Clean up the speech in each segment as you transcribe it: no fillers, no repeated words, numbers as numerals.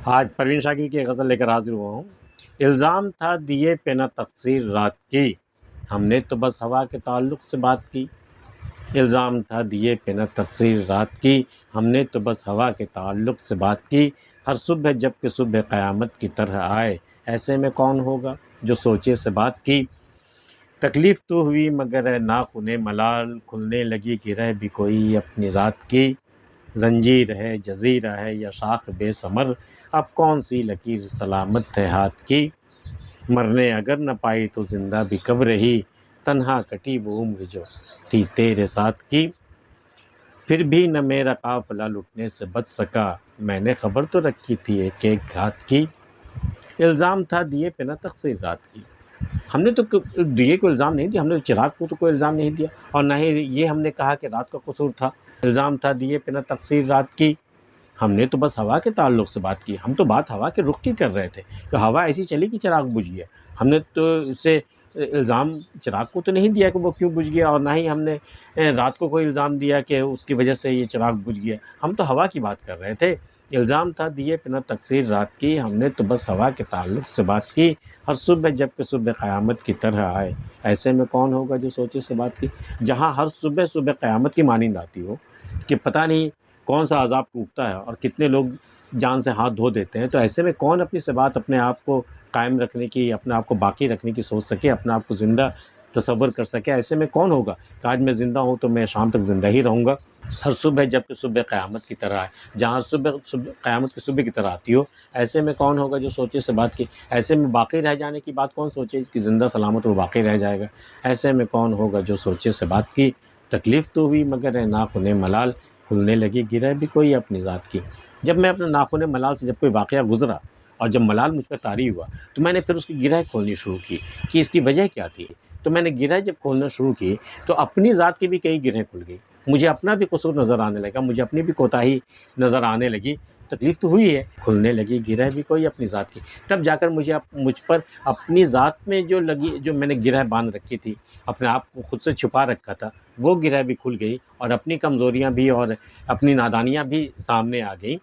آج پروین شاکر کی غزل لے کر حاضر ہوا ہوں۔ الزام تھا دیے پہ نہ تقصیر رات کی، ہم نے تو بس ہوا کے تعلق سے بات کی۔ الزام تھا دیے پہ نہ تقصیر رات کی، ہم نے تو بس ہوا کے تعلق سے بات کی۔ ہر صبح جب کہ صبح قیامت کی طرح آئے، ایسے میں کون ہوگا جو سوچے سے بات کی۔ تکلیف تو ہوئی مگر اے ناخن ملال، کھلنے لگی گرہ بھی کوئی اپنی ذات کی۔ زنجیر ہے جزیرہ ہے یا شاخ بے ثمر، اب کون سی لکیر سلامت ہے ہاتھ کی۔ مرنے اگر نہ پائی تو زندہ بھی کب رہی، تنہا کٹی وہ عمر جو تھی تیرے ساتھ کی۔ پھر بھی نہ میرا قافلہ لٹنے سے بچ سکا، میں نے خبر تو رکھی تھی ایک ایک گھات کی۔ الزام تھا دیے پہ نہ تقصیر رات کی، ہم نے تو دیے کو الزام نہیں دیا، ہم نے تو چراغ کو تو کوئی الزام نہیں دیا، اور نہ ہی یہ ہم نے کہا کہ رات کا قصور تھا۔ الزام تھا دیے پہ نہ تقصیر رات کی، ہم نے تو بس ہوا کے تعلق سے بات کی۔ ہم تو بات ہوا کے رخ کی کر رہے تھے کہ ہوا ایسی چلی کہ چراغ بجھ گیا۔ ہم نے تو اسے الزام چراغ کو تو نہیں دیا کہ وہ کیوں بجھ گیا، اور نہ ہی ہم نے رات کو کوئی الزام دیا کہ اس کی وجہ سے یہ چراغ بجھ گیا۔ ہم تو ہوا کی بات کر رہے تھے۔ الزام تھا دیے پہ نہ تقصیر رات کی، ہم نے تو بس ہوا کے تعلق سے بات کی۔ ہر صبح جب کہ صبح قیامت کی طرح آئے، ایسے میں کون ہوگا جو سوچے سے بات کی۔ جہاں ہر صبح صبح قیامت کی مانند آتی ہو کہ پتہ نہیں کون سا عذاب ٹوٹتا ہے اور کتنے لوگ جان سے ہاتھ دھو دیتے ہیں، تو ایسے میں کون اپنی سے بات اپنے آپ کو قائم رکھنے کی، اپنے آپ کو باقی رکھنے کی سوچ سکے، اپنے آپ کو زندہ تصور کر سکے۔ ایسے میں کون ہوگا کہ آج میں زندہ ہوں تو میں شام تک زندہ ہی رہوں گا۔ ہر صبح جب کہ صبح قیامت کی طرح آئے، جہاں صبح قیامت کی صبح کی طرح آتی ہو، ایسے میں کون ہوگا جو سوچے سے بات کی۔ ایسے میں باقی رہ جانے کی بات کون سوچے کہ زندہ سلامت وہ باقی رہ جائے گا۔ ایسے میں کون ہوگا جو سوچے سے بات کی۔ تکلیف تو ہوئی مگر اے ناخن ملال، کھلنے لگی گرہ بھی کوئی اپنی ذات کی۔ جب میں اپنے ناخن ملال سے جب کوئی واقعہ گزرا اور جب ملال مجھ پہ طاری ہوا، تو میں نے پھر اس کی گرہ کھولنی شروع کی کہ اس کی وجہ کیا تھی۔ تو میں نے گرہ جب کھولنا شروع کی تو اپنی ذات کی بھی کئی گرہیں کھل گئی، مجھے اپنا بھی قصور نظر آنے لگا، مجھے اپنی بھی کوتاہی نظر آنے لگی۔ تکلیف تو ہوئی ہے، کھلنے لگی گرہ بھی کوئی اپنی ذات کی۔ تب جا کر مجھ پر اپنی ذات میں جو لگی، جو میں نے گرہ باندھ رکھی تھی، اپنے آپ کو خود سے چھپا رکھا تھا، وہ گرہ بھی کھل گئی اور اپنی کمزوریاں بھی اور اپنی نادانیاں بھی سامنے آ گئیں۔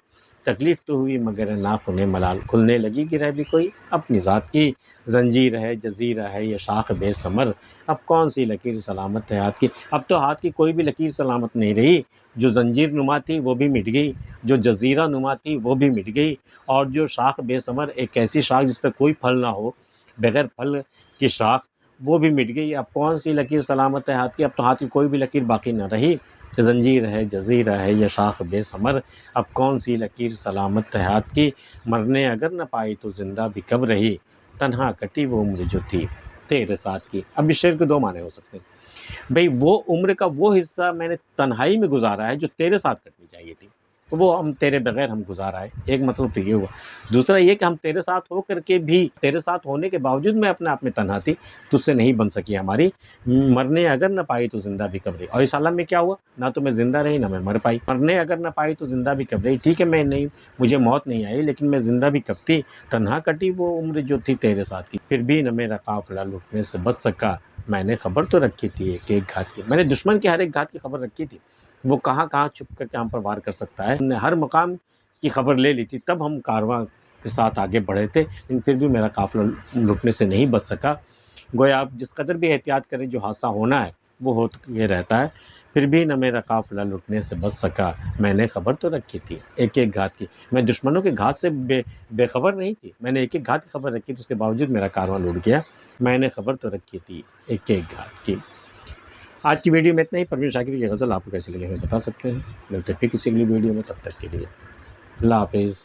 تکلیف تو ہوئی مگر ناخن ملال، کھلنے لگی گرہ بھی کوئی اپنی ذات کی۔ زنجیر ہے جزیرہ ہے یہ شاخ بے ثمر، اب کون سی لکیر سلامت ہے ہاتھ کی۔ اب تو ہاتھ کی کوئی بھی لکیر سلامت نہیں رہی۔ جو زنجیر نما تھی وہ بھی مٹ گئی، جو جزیرہ نما تھی وہ بھی مٹ گئی، اور جو شاخ بے ثمر، ایک ایسی شاخ جس پہ کوئی پھل نہ ہو، بغیر پھل کی شاخ، وہ بھی مٹ گئی۔ اب کون سی لکیر سلامت ہے ہاتھ کی، اب تو ہاتھ کی کوئی بھی لکیر باقی نہ رہی۔ زنجیر ہے جزیرہ ہے یہ شاخ بے ثمر، اب کون سی لکیر سلامت ہے ہاتھ کی۔ مرنے اگر نہ پائی تو زندہ بھی کب رہی، تنہا کٹی وہ عمر جو تھی تیرے ساتھ کی۔ اب اس شعر کے دو معنی ہو سکتے ہیں بھئی، وہ عمر کا وہ حصہ میں نے تنہائی میں گزارا ہے جو تیرے ساتھ کٹنی چاہیے تھی، وہ ہم تیرے بغیر ہم گزارا ہے، ایک مطلب تو یہ ہوا۔ دوسرا یہ کہ ہم تیرے ساتھ ہو کر کے بھی، تیرے ساتھ ہونے کے باوجود میں اپنے آپ میں تنہا تھی، تجھ سے نہیں بن سکی ہماری۔ مرنے اگر نہ پائی تو زندہ بھی کب رہی، اور اس عالم میں کیا ہوا، نہ تو میں زندہ رہی نہ میں مر پائی۔ مرنے اگر نہ پائی تو زندہ بھی کب رہی، ٹھیک ہے میں نہیں، مجھے موت نہیں آئی، لیکن میں زندہ بھی کب تھی۔ تنہا کٹی وہ عمر جو تھی تیرے ساتھ کی، پھر بھی نہ میرا قافلہ لٹنے سے بچ سکا، میں نے خبر تو رکھی تھی ایک ایک گھات کی۔ میں نے دشمن کے ہر ایک گھات کی خبر رکھی تھی، وہ کہاں کہاں چھپ کر کے ہم پر وار کر سکتا ہے، ہم نے ہر مقام کی خبر لے لی تھی، تب ہم کارواں کے ساتھ آگے بڑھے تھے، لیکن پھر بھی میرا قافلہ لٹنے سے نہیں بچ سکا۔ گویا آپ جس قدر بھی احتیاط کریں، جو حادثہ ہونا ہے وہ ہو کے رہتا ہے۔ پھر بھی نہ میرا قافلہ لٹنے سے بچ سکا، میں نے خبر تو رکھی تھی ایک ایک گھات کی۔ میں دشمنوں کے گھات سے بے خبر نہیں تھی، میں نے ایک ایک گھات کی خبر رکھی تھی، اس کے باوجود میرا کارواں لٹ گیا۔ میں نے خبر تو رکھی تھی ایک ایک گھات کی۔ آج کی ویڈیو میں اتنا ہی۔ پروین شاکر کی غزل آپ کو کیسی لگی ہمیں بتا سکتے ہیں۔ ملتے ہیں پھر کسی اگلی ویڈیو میں، تب تک کے لیے اللہ حافظ۔